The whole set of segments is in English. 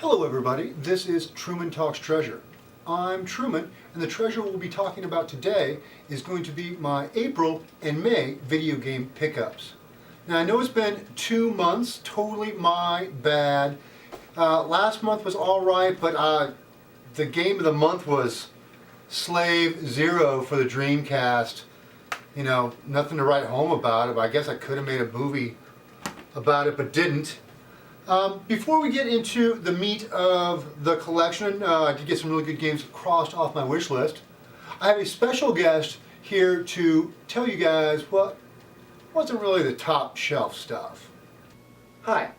Hello everybody, this is Truman Talks Treasure. I'm Truman, and the treasure we'll be talking about today is going to be my April and May video game pickups. Now I know it's been 2 months, totally my bad. Last month was alright, but the game of the month was Slave Zero for the Dreamcast. You know, nothing to write home about it, but I guess I could have made a movie about it, but didn't. Before we get into the meat of the collection, I did get some really good games crossed off my wish list. I have a special guest here to tell you guys what wasn't really the top shelf stuff. Hi,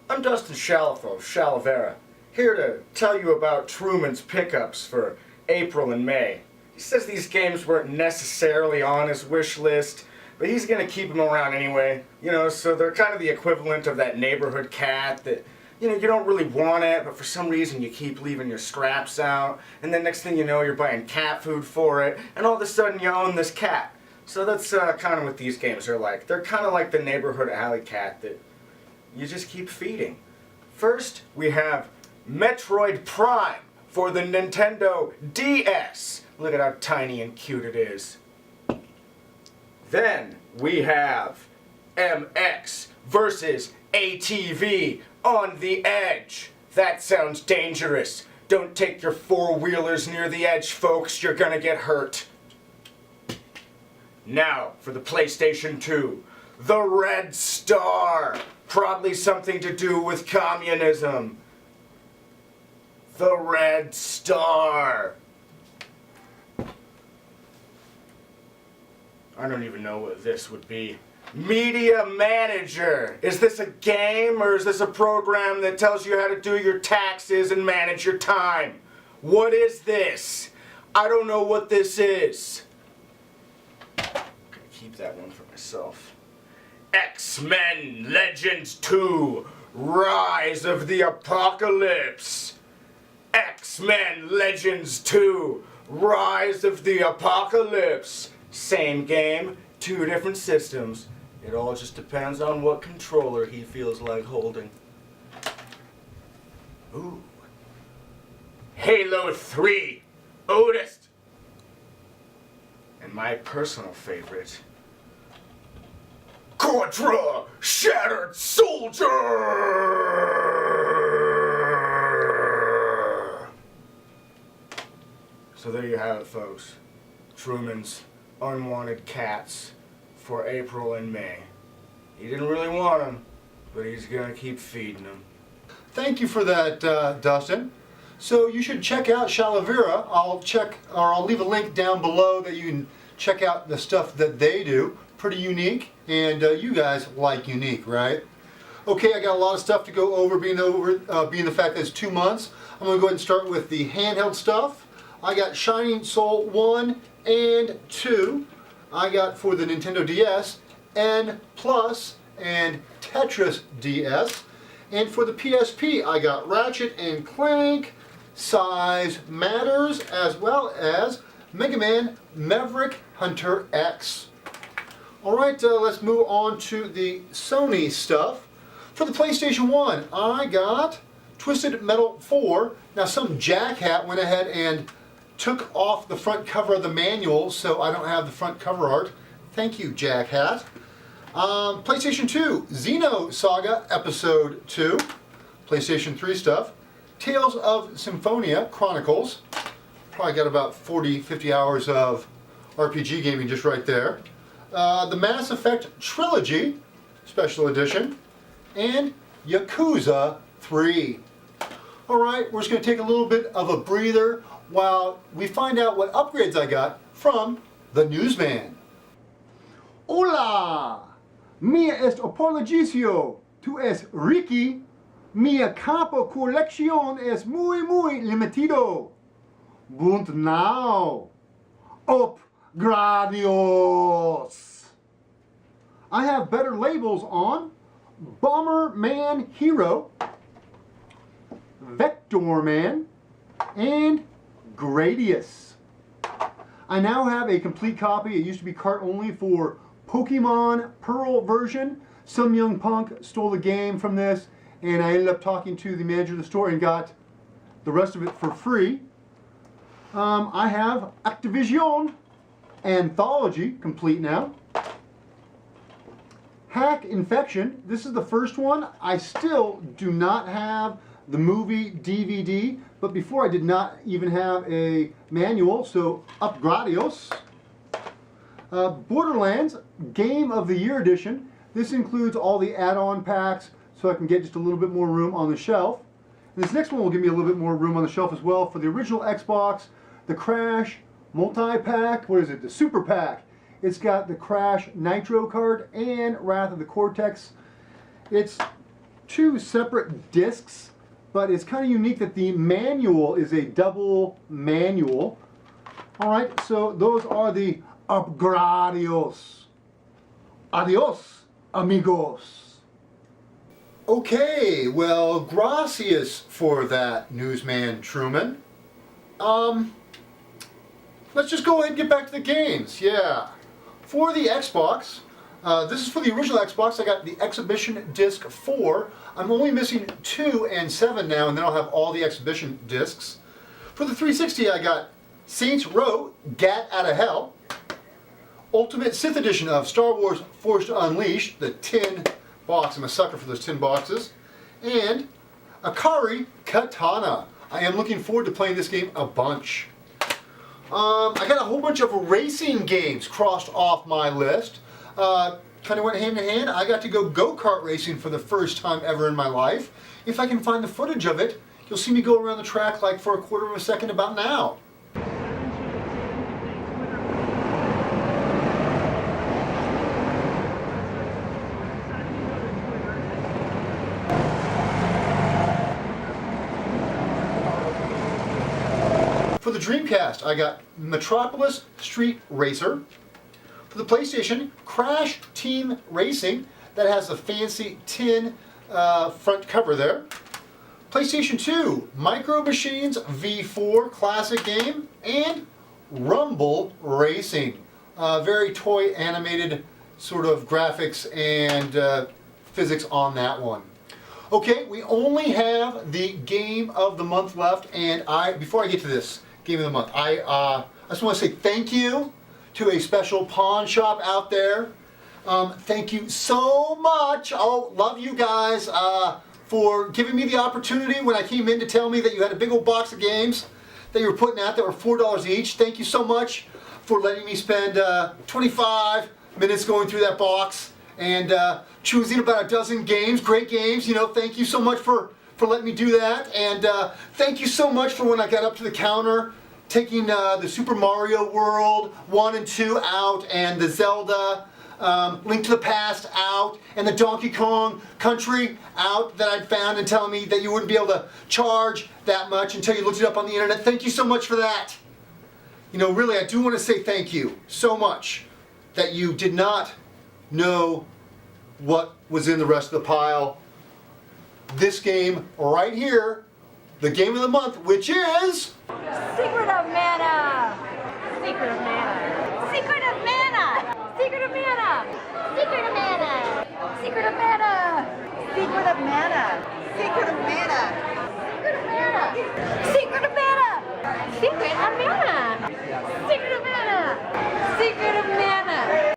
I'm Dustin Shalifo of Chalivera, here to tell you about Truman's pickups for April and May. He says these games weren't necessarily on his wish list, but he's going to keep them around anyway, you know, so they're kind of the equivalent of that neighborhood cat that, you know, you don't really want it, but for some reason you keep leaving your scraps out, and then next thing you know you're buying cat food for it, and all of a sudden you own this cat. So that's kind of what these games are like. They're kind of like the neighborhood alley cat that you just keep feeding. First, we have Metroid Prime for the Nintendo DS. Look at how tiny and cute it is. Then we have MX versus ATV on the edge. That sounds dangerous. Don't take your four-wheelers near the edge, folks. You're gonna get hurt. Now for the PlayStation 2. The Red Star. Probably something to do with communism. The Red Star. I don't even know what this would be. Media Manager. Is this a game or is this a program that tells you how to do your taxes and manage your time? What is this? I don't know what this is. I'm gonna keep that one for myself. X-Men Legends 2 Rise of the Apocalypse. X-Men Legends 2 Rise of the Apocalypse. Same game, 2 different systems. It all just depends on what controller he feels like holding. Ooh. Halo 3 Otis. And my personal favorite, Contra Shattered Soldier! So there you have it, folks. Truman's unwanted cats for April and May. He didn't really want them, but he's gonna keep feeding them. Thank you for that, Dustin. So you should check out Chalivera. I'll leave a link down below that you can check out the stuff that they do. Pretty unique, and you guys like unique, right? Okay, I got a lot of stuff to go over, being the fact that it's 2 months. I'm gonna go ahead and start with the handheld stuff. I got Shining Soul 1 and 2. I got for the Nintendo DS, N Plus and Tetris DS. And for the PSP, I got Ratchet and Clank, Size Matters, as well as Mega Man Maverick Hunter X. Alright, let's move on to the Sony stuff. For the PlayStation 1, I got Twisted Metal 4. Now some jackhat went ahead and took off the front cover of the manual, so I don't have the front cover art. Thank you, jackhat. PlayStation 2, Xenosaga Episode 2. PlayStation 3 stuff. Tales of Symphonia Chronicles. Probably got about 40-50 hours of RPG gaming just right there. The Mass Effect Trilogy, Special Edition, and Yakuza 3. Alright, we're just going to take a little bit of a breather while we find out what upgrades I got from the newsman. Hola! Mia est apologicio. Tu es Ricky. Mia campo colección es muy limitido. Bunt now. Up Gradios. I have better labels on Bomberman Hero, Vector Man, and Gradius. I now have a complete copy. It used to be cart only for Pokemon Pearl version. Some young punk stole the game from this and I ended up talking to the manager of the store and got the rest of it for free. I have Activision Anthology complete now. Hack Infection, this is the first one. I still do not have the movie DVD, but before I did not even have a manual, so up gradios. Borderlands Game of the Year Edition. This includes all the add-on packs, so I can get just a little bit more room on the shelf. And this next one will give me a little bit more room on the shelf as well for the original Xbox, the Crash multi-pack, what is it, the Super Pack. It's got the Crash Nitro card and Wrath of the Cortex. It's two separate discs, but it's kind of unique that the manual is a double manual. Alright, so those are the upgradios. Adios, amigos. Okay, well, gracias for that, newsman Truman. Let's just go ahead and get back to the games. Yeah. For the Xbox, this is for the original Xbox. I got the Exhibition Disc 4. I'm only missing 2 and 7 now, and then I'll have all the Exhibition discs. For the 360, I got Saints Row, Gat Outta Hell, Ultimate Sith Edition of Star Wars Force Unleashed, the tin box. I'm a sucker for those tin boxes. And Akari Katana. I am looking forward to playing this game a bunch. I got a whole bunch of racing games crossed off my list. Kind of went hand in hand. I got to go go-kart racing for the first time ever in my life. If I can find the footage of it, you'll see me go around the track like for a quarter of a second about now. For the Dreamcast, I got Metropolis Street Racer. For the PlayStation, Crash Team Racing, that has a fancy tin front cover there. PlayStation 2, Micro Machines V4 classic game, and Rumble Racing. Very toy animated sort of graphics and physics on that one. Okay, we only have the game of the month left, and before I get to this game of the month, I just want to say thank you to a special pawn shop out there. Thank you so much. Oh, love you guys for giving me the opportunity when I came in to tell me that you had a big old box of games that you were putting out that were $4 each. Thank you so much for letting me spend 25 minutes going through that box and choosing about a dozen games, great games. You know, thank you so much for letting me do that. And thank you so much for when I got up to the counter, taking the Super Mario World 1 and 2 out, and the Zelda Link to the Past out, and the Donkey Kong Country out that I'd found, and telling me that you wouldn't be able to charge that much until you looked it up on the internet. Thank you so much for that. You know, really, I do want to say thank you so much that you did not know what was in the rest of the pile. This game right here, the game of the month, which is Secret of Mana! Secret of Mana! Secret of Mana! Secret of Mana! Secret of Mana! Secret of Mana! Secret of Mana! Secret of Mana! Secret of Mana! Secret of Mana! Secret of Mana! Secret of Mana!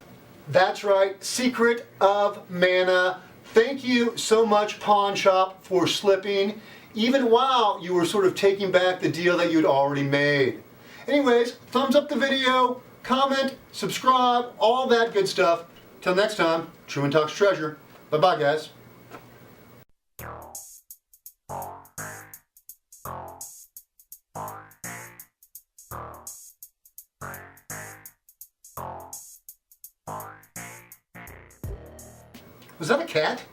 That's right, Secret of Mana. Thank you so much, Pawn Shop, for slipping, even while you were sort of taking back the deal that you'd already made. Anyways, thumbs up the video, comment, subscribe, all that good stuff. Till next time, Truman Talks Treasure. Bye-bye, guys. Was that a cat?